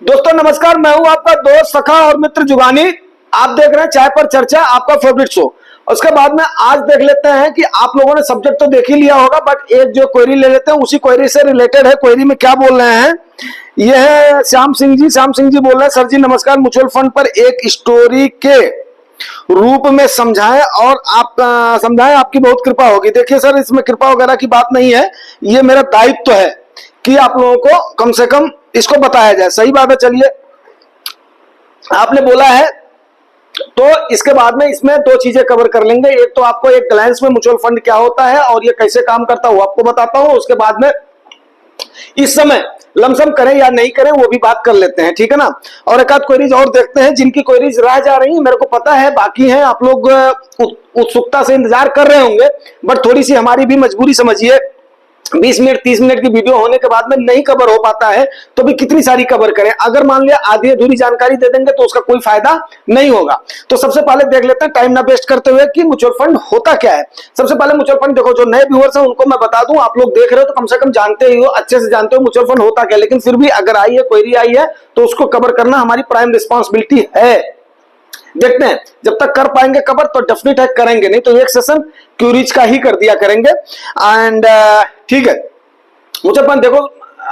दोस्तों नमस्कार, मैं हूं आपका दोस्त सखा और मित्र जुगानी। आप देख रहे हैं चाय पर चर्चा, आपका फेवरेट शो। उसके बाद में आज देख लेते हैं कि आप लोगों ने सब्जेक्ट तो देख ही लिया होगा, बट एक जो क्वेरी ले लेते हैं, उसी क्वेरी से रिलेटेड है। क्वेरी में क्या बोल रहे हैं, यह है श्याम सिंह जी। श्याम सिंह जी बोल रहे हैं, सर जी नमस्कार, म्यूचुअल फंड पर एक स्टोरी के रूप में समझाएं और आप समझाएं, आपकी बहुत कृपा होगी। देखिए सर, इसमें कृपा वगैरह की बात नहीं है, ये मेरा दायित्व है कि आप लोगों को कम से कम इसको बताया जाए। सही बात है। चलिए, आपने बोला है तो इसके बाद में इसमें दो चीजें कवर कर लेंगे। एक तो आपको एक ग्लैंस में म्यूचुअल फंड क्या होता है और ये कैसे काम करता है वो आपको बताता हूं। उसके बाद में इस समय लमसम करें या नहीं करें वो भी बात कर लेते हैं, ठीक है ना। और एक आध क्वेरीज और देखते हैं, जिनकी क्वेरीज रह जा रही है मेरे को पता है, बाकी हैं आप लोग उत्सुकता से इंतजार कर रहे होंगे, बट थोड़ी सी हमारी भी मजबूरी समझिए। 20 मिनट 30 मिनट की वीडियो होने के बाद में नहीं कवर हो पाता है तो भी कितनी सारी कवर करें। अगर मान लिया आधी अधूरी जानकारी दे देंगे तो उसका कोई फायदा नहीं होगा। तो सबसे पहले देख लेते हैं, टाइम ना वेस्ट करते हुए, कि म्यूचुअल फंड होता क्या है। सबसे पहले म्यूचुअल फंड देखो, जो नए व्यूअर्स हैं उनको मैं बता दूं, आप लोग देख रहे हो तो कम से कम जानते ही हो, अच्छे से जानते हो म्यूचुअल फंड होता क्या। लेकिन फिर भी अगर आई है, क्वेरी आई है, तो उसको कवर करना हमारी प्राइम रिस्पॉन्सिबिलिटी है। देखते हैं, जब तक कर पाएंगे कवर तो डेफिनेट है करेंगे, नहीं तो एक सेशन क्यूरीज का ही कर दिया करेंगे। एंड ठीक है, म्यूचुअल फंड देखो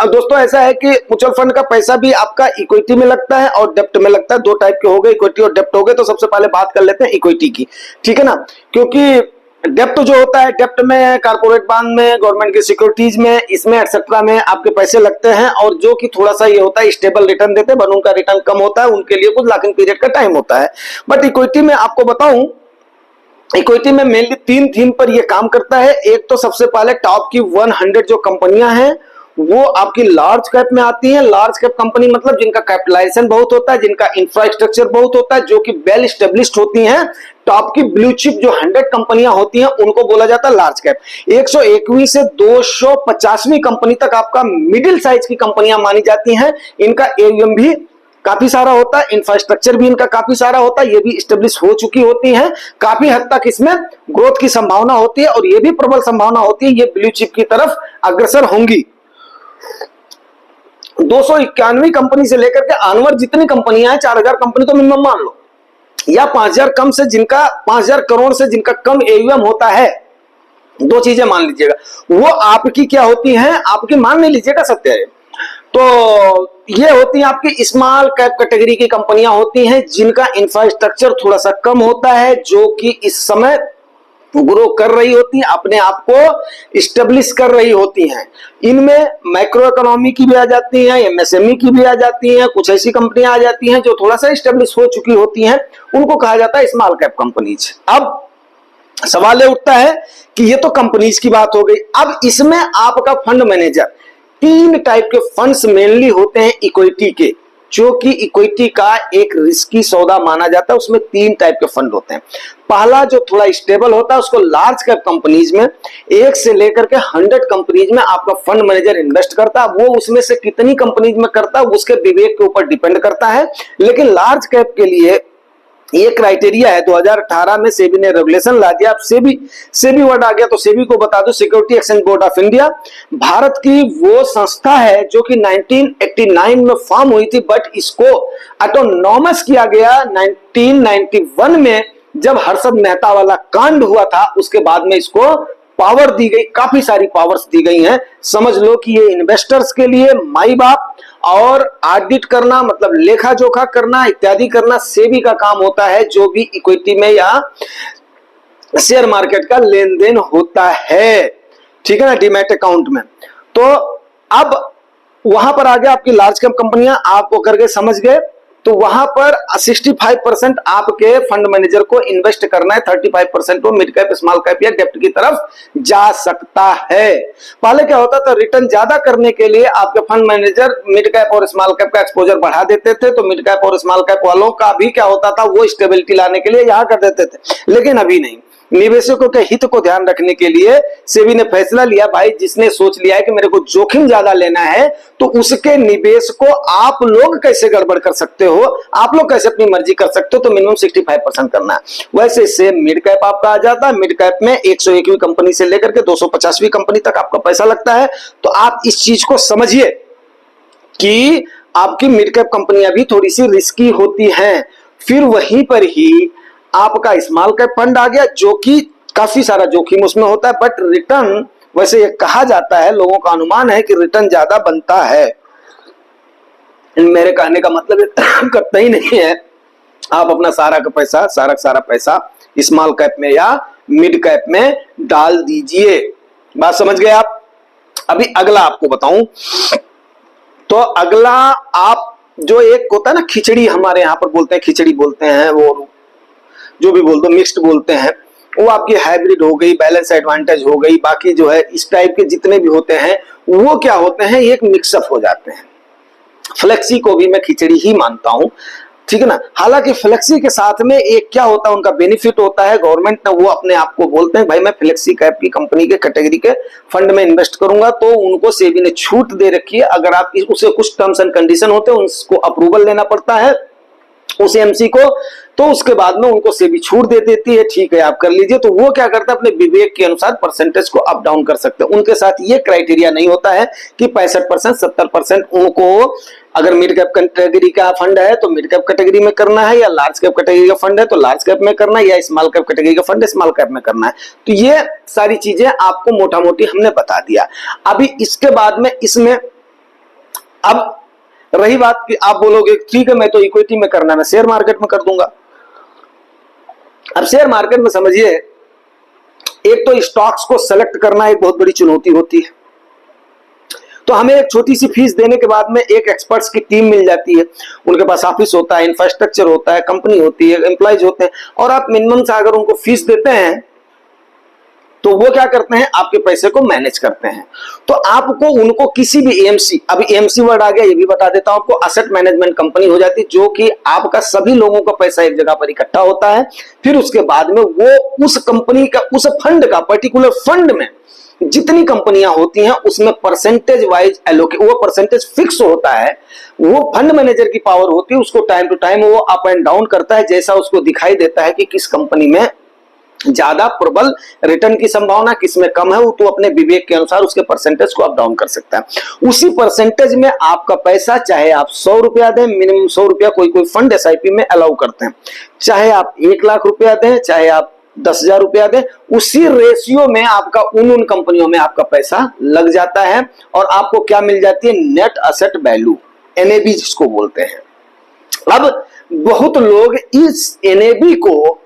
दोस्तों, ऐसा है कि म्यूचुअल फंड का पैसा भी आपका इक्विटी में लगता है और डेप्ट में लगता है। दो टाइप के हो गए, इक्विटी और डेप्ट हो गए। तो सबसे पहले बात कर लेते हैं इक्विटी की, ठीक है ना। क्योंकि डेप्ट जो होता है, डेप्ट में कारपोरेट बॉन्ड में, गवर्नमेंट की सिक्योरिटीज में, इसमें एक्सेट्रा में आपके पैसे लगते हैं, और जो कि थोड़ा सा ये होता है स्टेबल रिटर्न देते हैं, बट उनका रिटर्न कम होता है, उनके लिए कुछ लॉकिंग पीरियड का टाइम होता है। बट इक्विटी में आपको बताऊं, इक्विटी में मेनली तीन थीम पर यह काम करता है। एक तो सबसे पहले टॉप की 100 जो कंपनियां हैं वो आपकी लार्ज कैप में आती हैं। लार्ज कैप कंपनी मतलब जिनका कैपिटलाइजेशन बहुत होता है, जिनका इंफ्रास्ट्रक्चर बहुत होता है, जो कि वेल स्टेब्लिश्ड होती हैं। टॉप की ब्लू चिप जो 100 कंपनियां होती हैं उनको बोला जाता है लार्ज कैप। 121 से 250वीं कंपनी तक आपका मिडिल साइज की कंपनियां मानी जाती हैं। इनका एयूएम भी काफी सारा होता है, इंफ्रास्ट्रक्चर भी इनका काफी सारा होता है, ये भी स्टेब्लिश हो चुकी होती हैं। काफी हद तक इसमें ग्रोथ की संभावना होती है और ये भी प्रबल संभावना होती है ये ब्लू चिप की तरफ अग्रसर होंगी। 291 कंपनी से लेकर के आनवर जितनी कंपनियां हैं, 4000 कंपनी तो मिनिमम मान लो, या 5000 कम से जिनका 5000 करोड़ से जिनका कम एयूएम होता है, दो चीजें मान लीजिएगा, वो आपकी क्या होती हैं, आपकी मान नहीं लीजिएगा, सत्य है। तो ये होती हैं आपकी स्मॉल कैप कैटेगरी की कंपनियां होती हैं, जिनका इंफ्रास्ट्रक्चर थोड़ा सा कम होता है, जो कि इस समय ग्रो कर रही होती हैं, अपने आप को स्टेब्लिश कर रही होती हैं। इनमें मैक्रो इकोनॉमी की भी आ जाती हैं, एमएसएमई की भी आ जाती हैं, कुछ ऐसी कंपनियां आ जाती हैं जो थोड़ा सा स्टेब्लिश हो चुकी होती हैं, उनको कहा जाता है स्मॉल कैप कंपनीज। अब सवाल ये उठता है कि ये तो कंपनीज की बात हो गई, अब इसमें आपका फंड मैनेजर, तीन टाइप के फंड्स मेनली होते हैं इक्विटी के, जो कि इक्विटी का एक रिस्की सौदा माना जाता है। उसमें तीन टाइप के फंड होते हैं। पहला जो थोड़ा स्टेबल होता है उसको लार्ज कैप कंपनीज में, 1 से लेकर के 100 कंपनीज में आपका फंड मैनेजर इन्वेस्ट करता है। वो उसमें से कितनी कंपनीज में करता है उसके विवेक के ऊपर डिपेंड करता है। लेकिन लार्ज कैप के लिए ये क्राइटेरिया है, 2018 में सेबी ने रेगुलेशन ला दिया। अब सेबी वर्ड आ गया तो सेबी को बता दो, security exchange board of India Bharat की वो संस्था है जो कि 1989 में फॉर्म हुई थी, बट इसको ऑटोनॉमस किया गया 1991 में, जब हर्षद मेहता वाला कांड हुआ था। उसके बाद में इसको पावर दी गई, काफी सारी पावर्स दी गई हैं। समझ लो कि ये इन्वेस्टर्स के लिए माई बाप और ऑडिट करना, मतलब लेखा जोखा करना इत्यादि करना सेबी का काम होता है, जो भी इक्विटी में या शेयर मार्केट का लेन देन होता है, ठीक है ना, डीमैट अकाउंट में। तो अब वहां पर आ गया आपकी लार्ज कैप कंपनियां, आपको करके समझ गए। तो वहां पर 65% आपके फंड मैनेजर को इन्वेस्ट करना है, 35% वो मिड कैप, स्मॉल कैप या डेप्ट की तरफ जा सकता है। पहले क्या होता था, रिटर्न ज्यादा करने के लिए आपके फंड मैनेजर मिड कैप और स्मॉल कैप का एक्सपोजर बढ़ा देते थे, तो मिड कैप और स्मॉल कैप वालों का भी क्या होता था, वो स्टेबिलिटी लाने के लिए यहां कर देते थे। लेकिन अभी नहीं, निवेशकों के हित को ध्यान रखने के लिए सेबी ने फैसला लिया, भाई जिसने सोच लिया है कि मेरे को जोखिम ज्यादा लेना है, तो उसके निवेश को आप लोग कैसे गड़बड़ कर सकते हो, आप लोग कैसे अपनी मर्जी कर सकते हो, तो मिनिमम 65% करना है। वैसे सेम मिड कैप आपका आ जाता है। मिड कैप में 101वीं कंपनी से लेकर के 250वीं कंपनी तक आपका पैसा लगता है। तो आप इस चीज को समझिए कि आपकी मिड कैप कंपनियां भी थोड़ी सी रिस्की होती हैं। फिर वहीं पर ही आपका स्मॉल कैप फंड आ गया, जो कि काफी सारा जोखिम उसमें होता है, बट रिटर्न वैसे ये कहा जाता है, लोगों का अनुमान है कि रिटर्न ज्यादा बनता है। मेरे कहने का मतलब ये कतई नहीं है आप अपना सारा पैसा स्मॉल कैप में या मिड कैप में डाल दीजिए। बात समझ गए आप? अभी अगला आपको बताऊं तो अगला, आप जो एक होता है ना खिचड़ी, हमारे यहां पर बोलते हैं खिचड़ी बोलते हैं, वो जो भी बोल दो, मिक्स्ड बोलते हैं, वो आपकी हाइब्रिड हो गई, बैलेंस एडवांटेज हो गई, बाकी जो है इस टाइप के जितने भी होते हैं वो क्या होते हैं, एक मिक्सअप हो जाते हैं। फ्लेक्सी को भी मैं खिचड़ी ही मानता हूं, ठीक है ना। हालांकि फ्लेक्सी के साथ में एक क्या होता है, उनका बेनिफिट होता है, गवर्नमेंट ने वो अपने आप को बोलते हैं भाई मैं फ्लेक्सी कैप की कंपनी के कैटेगरी के फंड में इन्वेस्ट करूंगा, तो उनको सेबी ने छूट दे रखी है। अगर आप उसे कुछ टर्म्स एंड कंडीशन होते हैं, उसको अप्रूवल लेना पड़ता है उस एमसी को, तो उसके बाद में उनको सेबी छूट दे देती है, ठीक है आप कर लीजिए। तो वो क्या करता है, अपने विवेक के अनुसार परसेंटेज को अप डाउन कर सकते हैं। उनके साथ ये क्राइटेरिया नहीं होता है कि 65% 70% उनको, अगर मिड कैप कैटेगरी का फंड है तो मिड कैप कैटेगरी में करना है, या लार्ज कैप कैटेगरी का फंड है तो लार्ज कैप में करना है, या स्मॉल कैप कैटेगरी का फंड है स्मॉल कैप में करना है। तो ये सारी चीजें आपको मोटा मोटी हमने बता दिया। अभी इसके बाद में इसमें अब रही बात कि आप बोलोगे ठीक है मैं तो इक्विटी में करना है, मैं शेयर मार्केट में कर दूंगा। अब शेयर मार्केट में समझिए, एक तो स्टॉक्स को सेलेक्ट करना एक बहुत बड़ी चुनौती होती है। तो हमें एक छोटी सी फीस देने के बाद में एक एक्सपर्ट्स की टीम मिल जाती है, उनके पास ऑफिस होता है, इंफ्रास्ट्रक्चर होता है, कंपनी होती है, एम्प्लॉयज होते हैं, और आप मिनिमम से अगर उनको फीस देते हैं तो वो क्या करते हैं, आपके पैसे को मैनेज करते हैं। तो आपको उनको किसी भी एएमसी, अभी एएमसी वर्ड आ गया ये भी बता देता हूं आपको, असेट मैनेजमेंट कंपनी हो जाती है, जो कि आपका सभी लोगों का पैसा एक जगह पर इकट्ठा होता है। फिर उसके बाद में वो उस कंपनी का, उस फंड का, पर्टिकुलर फंड में जितनी कंपनियां होती हैं उसमें परसेंटेज वाइज एलोकेट, वो परसेंटेज फिक्स होता है। वो फंड मैनेजर की पावर होती है, उसको टाइम टू टाइम वो अप एंड डाउन करता है, जैसा उसको दिखाई देता है कि किस कंपनी में ज्यादा प्रबल रिटर्न की संभावना, किसमें कम है, वो तो अपने विवेक के अनुसार उसके परसेंटेज को अप डाउन कर सकता है। उसी परसेंटेज में आपका पैसा, चाहे आप 100 रुपया दें, मिनिमम 100 रुपया कोई कोई फंड एसआईपी में अलाउ करते हैं, चाहे आप 1 लाख रुपया दें, चाहे आप 10,000 रुपया दें, उसी रेशियो में आपका उन कंपनियों में आपका पैसा लग जाता है, और आपको क्या मिल जाती है, नेट असेट वैल्यू, एनएबी जिसको बोलते हैं। अब बहुत लोग इस एनएबी को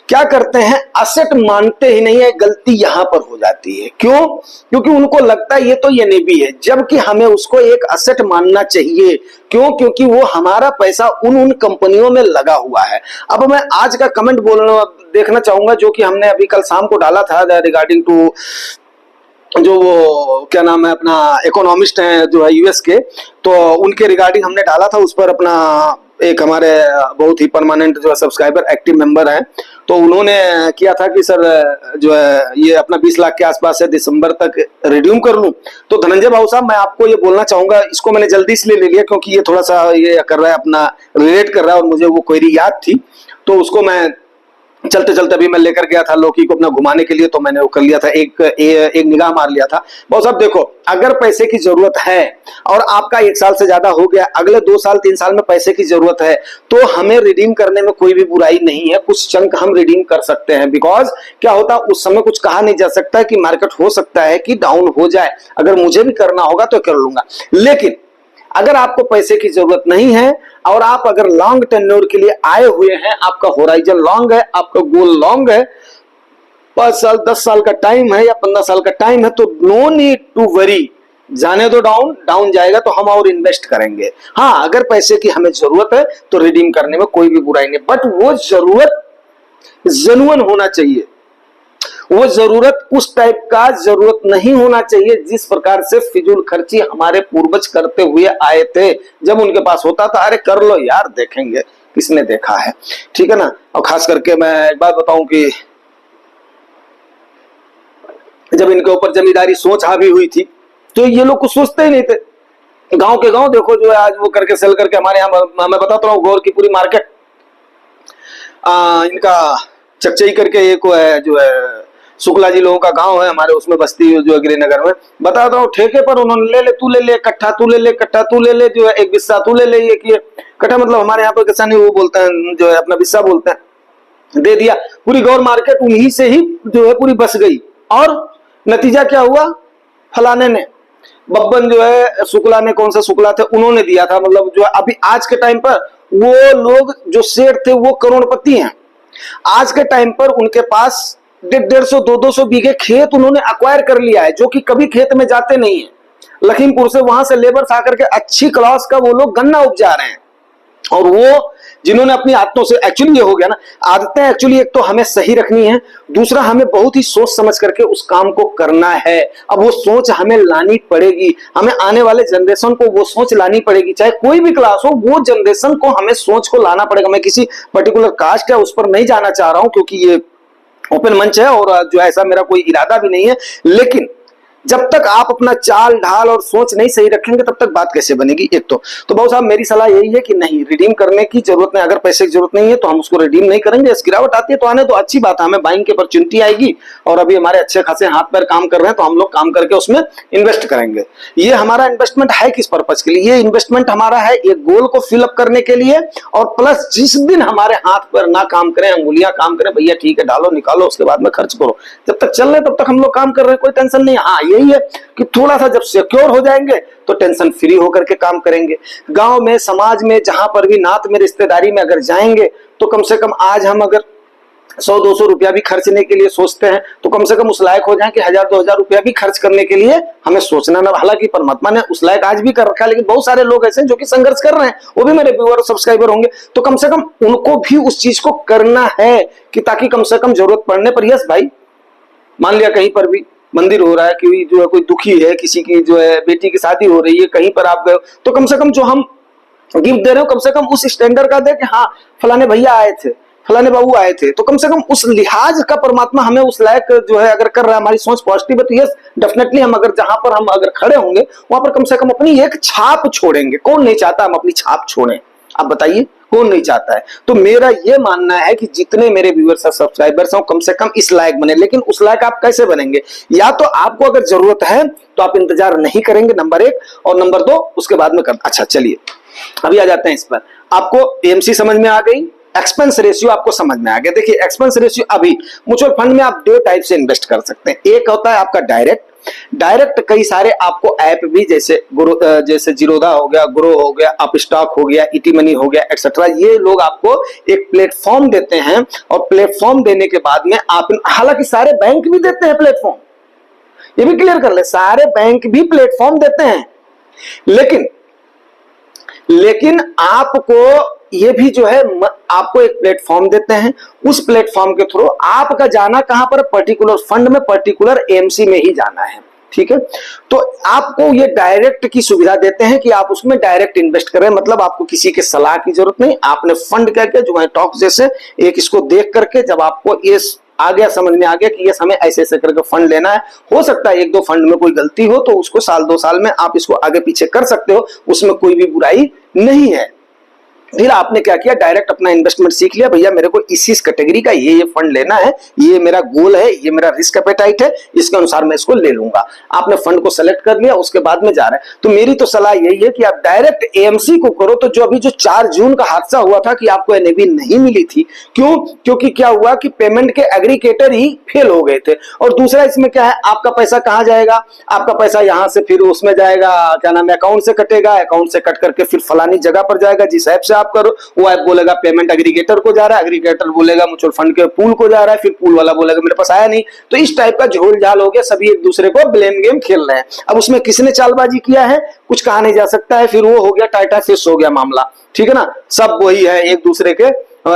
क्या करते हैं, असेट मानते ही नहीं है, गलती यहां पर हो जाती है। क्यों? क्योंकि उनको लगता है ये तो एनएबी है, जबकि हमें उसको एक असेट मानना चाहिए। क्यों? क्योंकि वो हमारा पैसा उन कंपनियों में लगा हुआ है। अब मैं आज का कमेंट बोलना देखना चाहूंगा, जो कि हमने अभी कल शाम को डाला था, रिगार्डिंग टू जो वो क्या नाम है अपना इकोनॉमिस्ट हैं जो है यूएस के, तो उनके रिगार्डिंग हमने डाला था। उस पर अपना एक हमारे बहुत ही परमानेंट जो है सब्सक्राइबर, एक्टिव मेंबर हैं, तो उन्होंने किया था कि सर जो है ये अपना 20 लाख के आसपास है, दिसंबर तक रिड्यूम कर लूं। तो धनंजय भाऊ साहब, मैं आपको ये बोलना चाहूंगा, इसको मैंने जल्दी इसलिए ले लिया क्योंकि ये थोड़ा सा ये कर रहा है, अपना रिलेट कर रहा है, और मुझे वो क्वेरी याद थी, तो उसको मैं चलते चलते अभी मैं लेकर गया था लौकी को अपना घुमाने के लिए, तो मैंने वो कर लिया था, एक निगाह मार लिया था। बहुत साहब देखो, अगर पैसे की जरूरत है और आपका 1 साल से ज्यादा हो गया, अगले 2 साल 3 साल में पैसे की जरूरत है, तो हमें रिडीम करने में कोई भी बुराई नहीं है। कुछ चंक हम रिडीम कर सकते हैं, बिकॉज क्या होता है उस समय कुछ कहा नहीं जा सकता है कि मार्केट हो सकता है कि डाउन हो जाए। अगर मुझे भी करना होगा तो कर लूंगा। लेकिन अगर आपको पैसे की जरूरत नहीं है और आप अगर लॉन्ग टेन्योर के लिए आए हुए हैं, आपका होराइजन लॉन्ग है, आपका गोल लॉन्ग है, 5 साल 10 साल का टाइम है या 15 साल का टाइम है, तो नो नीड टू वरी, जाने दो, डाउन जाएगा तो हम और इन्वेस्ट करेंगे। हाँ, अगर पैसे की हमें जरूरत है तो रिडीम करने में कोई भी बुराई नहीं, बट वो जरूरत जेन्युइन होना चाहिए। वो जरूरत उस टाइप का जरूरत नहीं होना चाहिए जिस प्रकार से फिजूल खर्ची हमारे पूर्वज करते हुए आए थे। जब उनके पास होता था, अरे कर लो यार, देखेंगे, किसने देखा है, ठीक है ना। और खास करके मैं एक बात बताऊं कि जब इनके ऊपर जमींदारी सोच हावी हुई थी, तो ये लोग कुछ सोचते ही नहीं थे। गांव के गांव देखो जो है आज वो करके सेल करके, हमारे यहाँ मैं बताता हूँ गौर की पूरी मार्केट इनका चकचई करके एक है जो है शुक्ला जी लोगों का गांव है हमारे, उसमें बस्ती जो गिरिनगर में, बताता हूँ ठेके पर उन्होंने ले ले, तू ले ले कट्ठा, तू ले ले कट्ठा, तू ले ले जो है एक बिस्सा, तू ले ले ये कि कट्ठा, मतलब हमारे यहाँ पर किसान वो बोलते हैं जो है अपना बिस्सा बोलते हैं, दे दिया। पूरी गौर मार्केट उन्हीं से ही जो है पूरी बस गई। और नतीजा क्या हुआ, फलाने ने, बब्बन जो है शुक्ला ने, कौन सा शुक्ला थे, उन्होंने दिया था। मतलब जो है अभी आज के टाइम पर वो लोग जो सेठ थे वो करोड़पति हैं। आज के टाइम पर उनके पास 150 200 बीघे खेत उन्होंने अक्वायर कर लिया है, जो कि कभी खेत में जाते नहीं है। लखीमपुर से वहां से लेबर आकर के अच्छी क्लास का वो लोग गन्ना उपजा रहे हैं। और वो जिन्होंने अपनी आदतों से, एक्चुअली ये हो गया ना, आदतें एक्चुअली एक तो हमें सही रखनी है, दूसरा हमें बहुत ही सोच समझ करके उस काम को करना है। अब वो सोच हमें लानी पड़ेगी, हमें आने वाले जनरेशन को वो सोच लानी पड़ेगी, चाहे कोई भी क्लास हो, वो जनरेशन को हमें सोच को लाना पड़ेगा। मैं किसी पर्टिकुलर कास्ट है उस पर नहीं जाना चाह रहा हूं, क्योंकि ये ओपन मंच है और जो ऐसा मेरा कोई इरादा भी नहीं है, लेकिन जब तक आप अपना चाल ढाल और सोच नहीं सही रखेंगे तब तक बात कैसे बनेगी। एक तो बाबू साहब मेरी सलाह यही है कि नहीं, रिडीम करने की जरूरत नहीं, अगर पैसे की जरूरत नहीं है तो हम उसको रिडीम नहीं करेंगे। गिरावट आती है तो आने तो अच्छी बात है, हमें बाइंग की अपॉर्चुनिटी आएगी और अभी हमारे अच्छे खासे हाथ पैर काम कर रहे हैं तो हम लोग काम करके उसमें इन्वेस्ट करेंगे। ये हमारा इन्वेस्टमेंट है किस पर्पज के लिए, ये इन्वेस्टमेंट हमारा है एक गोल को फिलअप करने के लिए, और प्लस जिस दिन हमारे हाथ पैर ना काम करें, अंगुलियां काम करें, भैया ठीक है डालो निकालो उसके बाद में खर्च करो, जब तक चल रहे तब तक हम लोग काम कर रहे हैं, कोई टेंशन नहीं। हाँ यही है कि थोड़ा सा जब सिक्योर हो जाएंगे तो टेंशन फ्री होकर के काम करेंगे। गांव में, समाज में, जहां पर भी नात में, रिश्तेदारी में अगर जाएंगे तो कम से कम आज हम अगर 100-200 रुपया भी खर्चने के लिए सोचते हैं तो कम से कम उस लायक हो जाए कि 1000-2000 रुपया भी खर्च करने के लिए हमें सोचना ना। हालांकि परमात्मा ने उस लायक आज भी कर रखा है, लेकिन बहुत सारे लोग ऐसे हैं जो कि संघर्ष कर रहे हैं, वो भी मेरे व्यूअर सब्सक्राइबर होंगे, तो कम से कम उनको भी उस चीज को करना है कि ताकि कम से कम जरूरत पड़ने पर, यस भाई मान लिया कहीं पर भी मंदिर हो रहा है, कि जो है कोई दुखी है, किसी की जो है बेटी की शादी हो रही है, कहीं पर आप गए तो कम से कम जो हम गिफ्ट दे रहे हो कम से कम उस स्टैंडर्ड का दे कि हाँ फलाने भैया आए थे, फलाने बाबू आए थे, तो कम से कम उस लिहाज का परमात्मा हमें उस लायक जो है अगर कर रहा है, हमारी सोच पॉजिटिव है तो यस डेफिनेटली हम अगर जहां पर हम अगर खड़े होंगे वहां पर कम से कम अपनी एक छाप छोड़ेंगे। कौन नहीं चाहता हम अपनी छाप छोड़ें, आप बताइए कौन नहीं चाहता है। तो मेरा ये मानना है कि जितने मेरे व्यूअर्स और सब्सक्राइबर्स हो कम से कम इस लायक बने, लेकिन उस लायक आप कैसे बनेंगे, या तो आपको अगर जरूरत है तो आप इंतजार नहीं करेंगे, नंबर 1, और नंबर 2 उसके बाद में कर। अच्छा चलिए अभी आ जाते हैं इस पर। आपको एएमसी समझ में आ गई, एक्सपेंस रेशियो आपको समझ में आ गया। देखिए एक्सपेंस रेशियो, अभी म्यूचुअल फंड में आप 2 टाइप से इन्वेस्ट कर सकते हैं। एक होता है आपका डायरेक्ट कई सारे आपको ऐप भी जैसे जीरोधा हो गया, ग्रो हो गया, अप स्टॉक हो गया, इटी मनी हो गया एक्सेट्रा, ये लोग आपको एक प्लेटफॉर्म देते हैं, और प्लेटफॉर्म देने के बाद में आप, हालांकि सारे बैंक भी देते हैं प्लेटफॉर्म, ये भी क्लियर कर ले, सारे बैंक भी प्लेटफॉर्म देते हैं, लेकिन आपको ये भी जो है आपको एक प्लेटफॉर्म देते हैं, उस प्लेटफॉर्म के थ्रू आपका जाना कहां पर, पर्टिकुलर फंड में, पर्टिकुलर एएमसी में ही जाना है, ठीक है। तो आपको ये डायरेक्ट की सुविधा देते हैं कि आप उसमें डायरेक्ट इन्वेस्ट करें, मतलब आपको किसी के सलाह की जरूरत नहीं, आपने फंड करके जो है टॉक जैसे एक इसको देख करके जब आपको ये आ गया, समझ में आ गया कि ये हमें ऐसे ऐसे करके फंड लेना है, हो सकता है 1-2 फंड में कोई गलती हो तो उसको 1-2 साल में आप इसको आगे पीछे कर सकते हो, उसमें कोई भी बुराई नहीं है। फिर आपने क्या किया, डायरेक्ट अपना इन्वेस्टमेंट सीख लिया, भैया मेरे को इस कैटेगरी का ये फंड लेना है, ये मेरा गोल है, ये मेरा रिस्क एपेटाइट है, इसके अनुसार मैं इसको ले लूंगा। आपने फंड को सेलेक्ट कर लिया, उसके बाद में जा रहे हैं। तो मेरी तो सलाह यही है कि आप डायरेक्ट एएमसी को करो। तो जो अभी जो 4 जून का हादसा हुआ था कि आपको एनएबी नहीं मिली थी, क्यों, क्योंकि क्या हुआ कि पेमेंट के एग्रीगेटर ही फेल हो गए थे, और दूसरा इसमें क्या है, आपका पैसा कहां जाएगा, आपका पैसा यहां से फिर उसमें जाएगा, क्या नाम है, अकाउंट से कटेगा, अकाउंट से कट करके फिर फलानी जगह पर जाएगा, जिस ऐप से आप करो वो ऐप बोलेगा पेमेंट एग्रीगेटर को जा रहा है, एग्रीगेटर बोलेगा म्यूचुअल फंड के पूल को जा रहा है, फिर पूल वाला बोलेगा मेरे पास आया नहीं। तो इस टाइप का झोल झाल हो गया, सभी एक दूसरे को ब्लेम गेम खेल रहे हैं। अब उसमें किसने चालबाजी किया है कुछ कहा नहीं जा सकता है, फिर वो हो गया टाटा फिश हो गया मामला, ठीक है ना। सब वही है, एक दूसरे के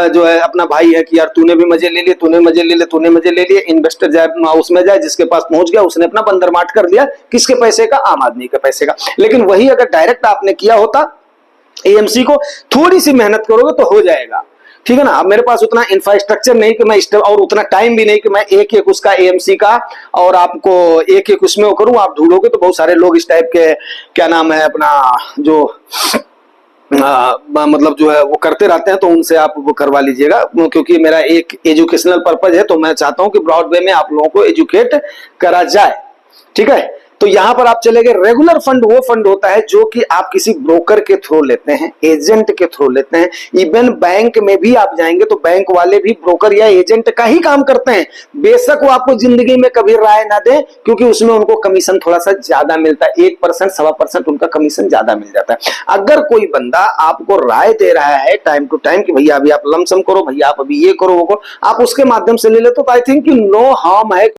जो है अपना भाई है कि यार तूने भी मजे ले लिए, तूने मजे ले लिए, तूने मजे ले लिए। इन्वेस्टर जाए उसमें जाए, जिसके पास पहुंच गया उसने अपना बंदर मार्ट कर दिया, किसके पैसे का, आम आदमी के पैसे का। लेकिन वही अगर डायरेक्ट आपने किया होता एएमसी को, थोड़ी सी मेहनत करोगे तो हो जाएगा, ठीक है ना। अब मेरे पास उतना इंफ्रास्ट्रक्चर नहीं कि मैं और उतना टाइम भी नहीं कि मैं एक उसका एएमसी का और आपको एक उसमें वो करूं। आप ढूंढोगे तो बहुत सारे लोग इस टाइप के, क्या नाम है अपना, जो मतलब जो है वो करते रहते हैं, तो उनसे आप वो करवा लीजिएगा, क्योंकि मेरा एक एजुकेशनल पर्पज है, तो मैं चाहता हूं कि ब्रॉड वे में आप लोगों को एजुकेट करा जाए। ठीक है, तो यहां पर आप चले गए। रेगुलर फंड वो फंड होता है जो कि आप किसी ब्रोकर के थ्रू लेते हैं, एजेंट के थ्रू लेते हैं। इवन बैंक में भी आप जाएंगे तो बैंक वाले भी ब्रोकर या एजेंट का ही काम करते हैं। बेशक वो आपको जिंदगी में कभी राय ना दे, क्योंकि उसमें उनको कमीशन थोड़ा सा ज्यादा मिलता है, 1% 1.25% उनका कमीशन ज्यादा मिल जाता है। अगर कोई बंदा आपको राय दे रहा है टाइम टू टाइम कि भैया अभी आप लमसम करो, भैया आप अभी ये करो वो करो, आप उसके माध्यम से ले ले, तो आई थिंक नो हार्म है।